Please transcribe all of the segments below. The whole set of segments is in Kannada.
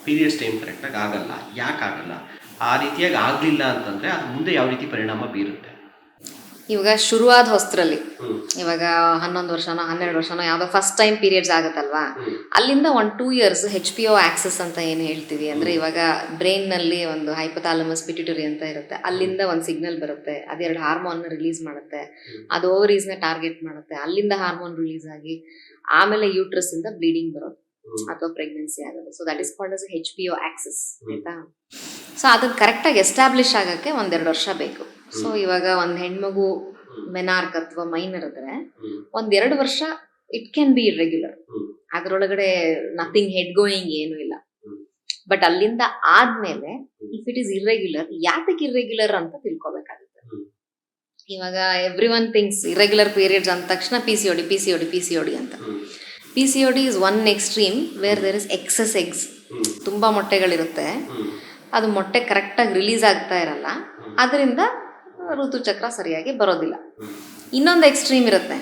ಪೀರಿಯಡ್ಸ್ ಟೈಮ್ ಕರೆಕ್ಟಾಗಿ ಆಗಲ್ಲ. ಯಾಕೆ ಆಗಲ್ಲ? ಆ ರೀತಿಯಾಗಿ ಆಗಲಿಲ್ಲ ಅಂತಂದರೆ ಅದು ಮುಂದೆ ಯಾವ ರೀತಿ ಪರಿಣಾಮ ಬೀರುತ್ತೆ? ಇವಾಗ ಶುರುವಾದ ಹೊಸ್ತರಲ್ಲಿ ಇವಾಗ 11 ವರ್ಷನೋ 12 ವರ್ಷನೋ ಯಾವುದೋ ಫಸ್ಟ್ ಟೈಮ್ ಪೀರಿಯಡ್ಸ್ ಆಗುತ್ತಲ್ವಾ, ಅಲ್ಲಿಂದ 1-2 ಇಯರ್ಸ್ HPO ಆಕ್ಸಸ್ ಅಂತ ಏನು ಹೇಳ್ತೀವಿ, ಅಂದರೆ ಇವಾಗ ಬ್ರೈನ್ನಲ್ಲಿ ಒಂದು ಹೈಪೋಥಾಲಮಸ್ ಪಿಟ್ಯೂಟರಿ ಅಂತ ಇರುತ್ತೆ, ಅಲ್ಲಿಂದ ಒಂದು ಸಿಗ್ನಲ್ ಬರುತ್ತೆ, ಅದೆರಡು ಹಾರ್ಮೋನ್ನ ರಿಲೀಸ್ ಮಾಡುತ್ತೆ, ಅದು ಓವರೀಸ್ನ ಟಾರ್ಗೆಟ್ ಮಾಡುತ್ತೆ, ಅಲ್ಲಿಂದ ಹಾರ್ಮೋನ್ ರಿಲೀಸ್ ಆಗಿ ಆಮೇಲೆ ಯೂಟ್ರಸ್ಸಿಂದ ಬ್ಲೀಡಿಂಗ್ ಬರೋದು ಅಥವಾ ಪ್ರೆಗ್ನೆನ್ಸಿ ಆಗೋದು. So that is called as HPO axis ಆಯಿತಾ. ಸೊ ಅದನ್ನು ಕರೆಕ್ಟಾಗಿ ಎಸ್ಟಾಬ್ಲಿಷ್ ಆಗೋಕ್ಕೆ 1-2 ವರ್ಷ ಬೇಕು. ಸೊ ಇವಾಗ ಒಂದು ಹೆಣ್ಮಗು ಮೆನಾರ್ಕ್ ಅಥವಾ ಮೈನರ್ ಇದ್ರೆ 1-2 ವರ್ಷ ಇಟ್ ಕ್ಯಾನ್ ಬಿ ಇರ್ರೆಗ್ಯುಲರ್, ಅದರೊಳಗಡೆ ನಥಿಂಗ್ ಹೆಡ್ ಗೋಯಿಂಗ್ ಏನೂ ಇಲ್ಲ. ಬಟ್ ಅಲ್ಲಿಂದ ಆದ್ಮೇಲೆ ಇಫ್ ಇಟ್ ಈಸ್ ಇರ್ರೆಗ್ಯುಲರ್, ಯಾತಕ್ಕೆ ಇರ್ರೆಗ್ಯುಲರ್ ಅಂತ ತಿಳ್ಕೊಬೇಕಾಗುತ್ತೆ. ಇವಾಗ every one things irregular periods ಅಂದ ತಕ್ಷಣ PCOD ಅಂತ. PCOD is one extreme where there is excess eggs. ತುಂಬ ಮೊಟ್ಟೆಗಳಿರುತ್ತೆ, ಅದು ಮೊಟ್ಟೆ ಕರೆಕ್ಟಾಗಿ ರಿಲೀಸ್ ಆಗ್ತಾ ಇರಲ್ಲ, ಅದರಿಂದ ಋತುಚಕ್ರ ಸರಿಯಾಗಿ ಬರೋದಿಲ್ಲ. ಇನ್ನೊಂದು ಎಕ್ಸ್ಟ್ರೀಮ್ ಇರುತ್ತೆ,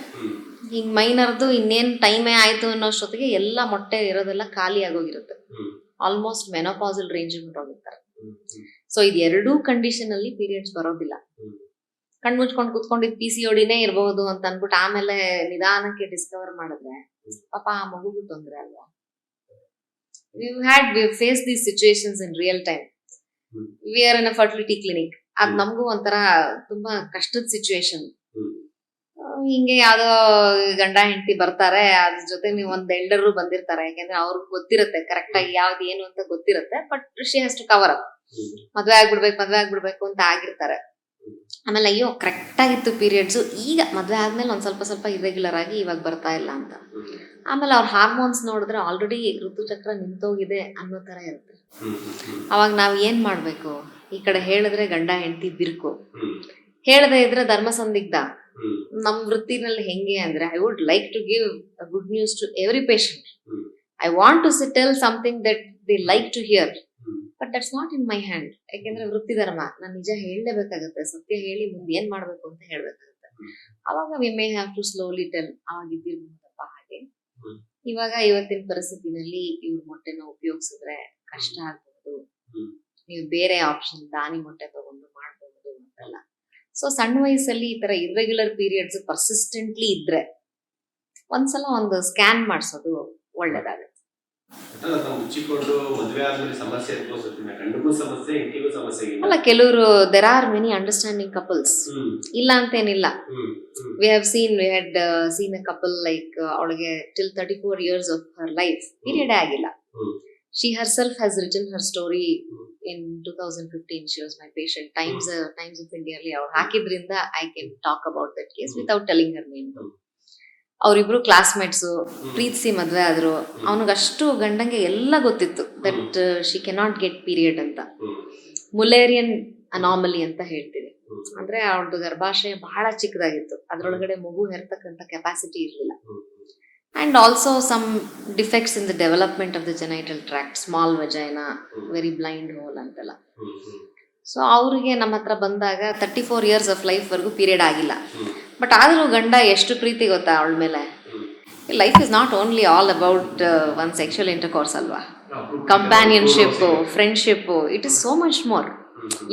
ಹಿಂಗೆ ಮೈನರ್ದು ಇನ್ನೇನು ಟೈಮೇ ಆಯಿತು ಅನ್ನೋಷ್ಟೊತ್ತಿಗೆ ಎಲ್ಲ ಮೊಟ್ಟೆ ಇರೋದೆಲ್ಲ ಖಾಲಿ ಆಗೋಗಿರುತ್ತೆ, ಆಲ್ಮೋಸ್ಟ್ ಮೆನೋಪಾಸಲ್ ರೇಂಜಿಗೆ ಹೊರಟೋಗಿರ್ತಾರೆ. ಸೊ ಇದು ಎರಡೂ ಕಂಡೀಷನಲ್ಲಿ ಪೀರಿಯಡ್ಸ್ ಬರೋದಿಲ್ಲ. ಕಣ್ಮುಚ್ಕೊಂಡು ಕೂತ್ಕೊಂಡಿದ್ದು PCODನೇ ಇರಬಹುದು ಅಂತ ಅಂದ್ಬಿಟ್ಟು ಆಮೇಲೆ ನಿಧಾನಕ್ಕೆ ಡಿಸ್ಕವರ್ ಮಾಡಿದ್ರೆ ಪಾಪ ಆ ಮಗುಗೂ ತೊಂದರೆ ಅಲ್ವಾ. we faced these situations in real time. We are in a fertility clinic. ಅದು ನಮಗೂ ಒಂಥರ ತುಂಬಾ ಕಷ್ಟದ ಸಿಚುವೇಶನ್. ಹಿಂಗೆ ಯಾವ್ದೋ ಗಂಡ ಹೆಂಡತಿ ಬರ್ತಾರೆ, ಅದ್ರ ಜೊತೆ ನೀವು ಒಂದ್ ಎಲ್ಡರು ಬಂದಿರ್ತಾರೆ, ಯಾಕೆಂದ್ರೆ ಅವ್ರಿಗೆ ಗೊತ್ತಿರುತ್ತೆ ಕರೆಕ್ಟಾಗಿ ಯಾವ್ದು ಏನು ಅಂತ ಗೊತ್ತಿರುತ್ತೆ, but she has to cover up. ಮದ್ವೆ ಆಗ್ಬಿಡ್ಬೇಕು ಅಂತ ಆಗಿರ್ತಾರೆ. ಆಮೇಲೆ ಅಯ್ಯೋ ಕರೆಕ್ಟ್ ಆಗಿತ್ತು ಪೀರಿಯಡ್ಸು, ಈಗ ಮದ್ವೆ ಆದ್ಮೇಲೆ ಒಂದ್ ಸ್ವಲ್ಪ ಇರ್ರೆಗ್ಯುಲರ್ ಆಗಿ ಇವಾಗ ಬರ್ತಾ ಇಲ್ಲ ಅಂತ. ಆಮೇಲೆ ಅವ್ರ ಹಾರ್ಮೋನ್ಸ್ ನೋಡಿದ್ರೆ ಆಲ್ರೆಡಿ ಋತುಚಕ್ರ ನಿಂತೋಗಿದೆ ಅನ್ನೋ ತರ ಇರುತ್ತೆ. ಅವಾಗ ನಾವ್ ಏನ್ ಮಾಡ್ಬೇಕು? ಈ ಕಡೆ ಹೇಳಿದ್ರೆ ಗಂಡ ಹೆಂಡತಿ ಬಿರ್ಕು, ಹೇಳದೆ ಇದ್ರೆ ಧರ್ಮ ಸಂದಿಗ್ಧ. ನಮ್ ವೃತ್ತಿನಲ್ಲಿ ಹೆಂಗೆ ಅಂದ್ರೆ, I would like to give good news to every patient. I want to tell something that they like to hear, but that's not in my hand. ಯಾಕೆಂದ್ರೆ ವೃತ್ತಿ ಧರ್ಮ, ನಾನು ನಿಜ ಹೇಳಲೇಬೇಕಾಗತ್ತೆ, ಸತ್ಯ ಹೇಳಿ ಮುಂದೆ ಏನ್ ಮಾಡ್ಬೇಕು ಅಂತ ಹೇಳ್ಬೇಕಾಗತ್ತೆ. ಅವಾಗ we may have to slowly tell, ಅವಾಗ ಇದ್ದಿರ್ಬಹುದಪ್ಪ ಹಾಗೆ, ಇವಾಗ ಇವತ್ತಿನ ಪರಿಸ್ಥಿತಿನಲ್ಲಿ ಇವ್ರ ಮೊಟ್ಟೆನ ಉಪಯೋಗಿಸಿದ್ರೆ ಕಷ್ಟ ಆಗ್ಬಹುದು, ನೀವು ಬೇರೆ ಆಪ್ಷನ್ ದಾನಿ ಮೊಟ್ಟೆ ತಗೊಂಡು ಮಾಡಬಹುದು ಅಂತೆಲ್ಲ. ಸೊ ಸಣ್ಣ ವಯಸ್ಸಲ್ಲಿ ಈ ತರ ಇರ್ರೆಗ್ಯುಲರ್ ಪೀರಿಯಡ್ಸ್ ಪರ್ಸಿಸ್ಟೆಂಟ್ಲಿ ಇದ್ರೆ ಒಂದ್ಸಲ ಒಂದು ಸ್ಕ್ಯಾನ್ ಮಾಡಿಸೋದು ಒಳ್ಳೇದಾಗುತ್ತೆ. ಅಲ್ಲ, ಕೆಲವರು there are many understanding couples, ಇಲ್ಲ ಅಂತೇನಿಲ್ಲ. We had seen a couple like, ಅವಳಿಗೆ till 34 years of her life period ಆಗಿಲ್ಲ. She herself has written her story in 2015. She was my patient. Times of India ಅಲ್ಲಿ ಅವ್ರು ಹಾಕಿದ್ರಿಂದ I can talk about that case without telling her name. ಅವರಿಬ್ರು ಕ್ಲಾಸ್ಮೇಟ್ಸು, ಪ್ರೀತಿಸಿ ಮದ್ವೆ ಆದ್ರು. ಅವನಿಗಷ್ಟು ಗಂಡಂಗೆ ಎಲ್ಲ ಗೊತ್ತಿತ್ತು that she cannot get period ಅಂತ. ಮುಲೇರಿಯನ್ ಅನಾಮಲಿ ಅಂತ ಹೇಳ್ತೀವಿ, ಅಂದ್ರೆ ಅವ್ರದ್ದು ಗರ್ಭಾಶಯ ಬಹಳ ಚಿಕ್ಕದಾಗಿತ್ತು, ಅದ್ರೊಳಗಡೆ ಮಗು ಹೆರ್ತಕ್ಕಂಥ ಕೆಪಾಸಿಟಿ ಇರಲಿಲ್ಲ. And also some defects in the development of the genital tract, small vagina, very blind hole ಅಂತೆಲ್ಲ. ಸೊ ಅವ್ರಿಗೆ ನಮ್ಮ ಹತ್ರ ಬಂದಾಗ 34 years of life ವರ್ಗೂ ಪೀರಿಯಡ್ ಆಗಿಲ್ಲ. ಬಟ್ ಆದರೂ ಗಂಡ ಎಷ್ಟು ಪ್ರೀತಿ ಗೊತ್ತಾ ಅವಳ ಮೇಲೆ. Life is not only all about one sexual intercourse ಅಲ್ವಾ, companionship, friendship, it is so much more.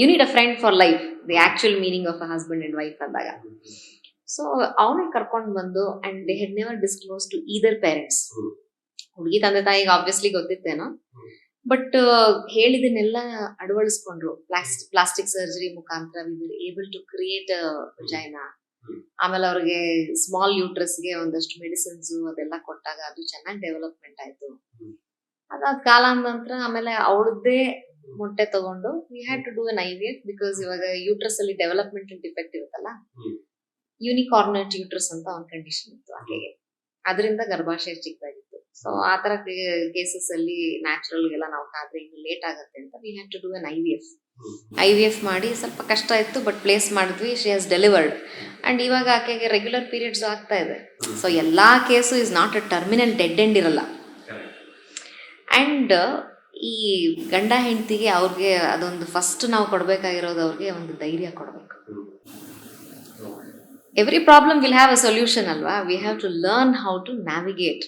You need a friend for life, the actual meaning of a husband and wife ಅಂದಾಗ. ಸೊ ಅವನಿಗೆ ಕರ್ಕೊಂಡು ಬಂದು, and they had never disclose to either parents. ಹುಡುಗಿ ತಂದೆ ತಾಯಿಗೆ ಆಬ್ವಿಯಸ್ಲಿ ಗೊತ್ತಿತ್ತೇನೋ, ಬಟ್ ಹೇಳಿದನ್ನೆಲ್ಲ ಅಳವಡಿಸ್ಕೊಂಡ್ರು. ಪ್ಲಾಸ್ಟಿಕ್ ಸರ್ಜರಿ ಮುಖಾಂತರ we will able to create a vagina. ಆಮೇಲೆ ಅವ್ರಿಗೆ ಸ್ಮಾಲ್ ಯೂಟ್ರಸ್ಗೆ ಒಂದಷ್ಟು ಮೆಡಿಸಿನ್ಸ್ ಅದೆಲ್ಲ ಕೊಟ್ಟಾಗ ಅದು ಚೆನ್ನಾಗಿ ಡೆವಲಪ್ಮೆಂಟ್ ಆಯ್ತು. ಅದಾದ ಕಾಲಾನಂತರ ಆಮೇಲೆ ಅವಳದ್ದೇ ಮೊಟ್ಟೆ ತಗೊಂಡು we had to do an IVF, because ಇವಾಗ ಯೂಟ್ರಸ್ ಅಲ್ಲಿ ಡೆವಲಪ್ಮೆಂಟಲ್ ಡಿಫೆಕ್ಟ್ ಇರುತ್ತಲ್ಲ, ಯೂನಿಕಾರ್ನೇಟ್ ಯೂಟ್ರಸ್ ಅಂತ ಒಂದು ಕಂಡೀಷನ್ ಇತ್ತು ಆಕೆಗೆ, ಅದರಿಂದ ಗರ್ಭಾಶಯ ಚಿಕ್ಕದಾಗಿತ್ತು. ಸೊ ಆ ತರ ಕೇಸಸ್ ಅಲ್ಲಿ ನ್ಯಾಚುರಲ್ಗೆಲ್ಲ ನಾವು ಕಾದ್ರೆ ಇನ್ನು ಲೇಟ್ ಆಗುತ್ತೆ ಅಂತ we had to do an IVF ಮಾಡಿ ಸ್ವಲ್ಪ ಕಷ್ಟ ಇತ್ತು, ಬಟ್ ಪ್ಲೇಸ್ ಮಾಡಿದ್ವಿ. ಶಿ ಹ್ಯಾಸ್ ಡೆಲಿವರ್ಡ್, ಅಂಡ್ ಇವಾಗ ಆಕೆಗೆ ರೆಗ್ಯುಲರ್ ಪೀರಿಯಡ್ಸ್ ಆಗ್ತಾ ಇದೆ. ಸೊ ಎಲ್ಲಾ case is not a terminal dead end ಇರಲ್ಲ. ಅಂಡ್ ಈ ಗಂಡ ಹೆಂಡತಿಗೆ ಅವ್ರಿಗೆ ಅದೊಂದು ಫಸ್ಟ್ ನಾವು ಕೊಡ್ಬೇಕಾಗಿರೋದು, ಅವ್ರಿಗೆ ಒಂದು ಧೈರ್ಯ ಕೊಡಬೇಕು. Every problem will have a solution ಅಲ್ವಾ. We have to learn how to navigate.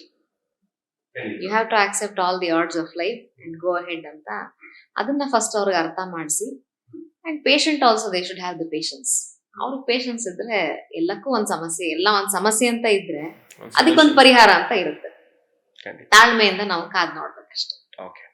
You have to accept all the odds of life and go ahead ಅಂತ ಅದನ್ನ ಫಸ್ಟ್ ಅವ್ರಿಗೆ ಅರ್ಥ ಮಾಡಿಸಿ. And patient also they should have the patience. ಅವ್ರಿಗೆ ಪೇಷನ್ಸ್ ಇದ್ರೆ ಎಲ್ಲಕ್ಕೂ ಒಂದ್ ಸಮಸ್ಯೆ, ಎಲ್ಲ ಒಂದ್ ಸಮಸ್ಯೆ ಅಂತ ಇದ್ರೆ ಅದಕ್ಕೊಂದು ಪರಿಹಾರ ಅಂತ ಇರುತ್ತೆ. ಖಂಡಿತ. ತಾಳ್ಮೆಯಿಂದ ನಾವು ಕಾದ್ ನೋಡ್ಬೇಕಷ್ಟೇ. ಓಕೆ.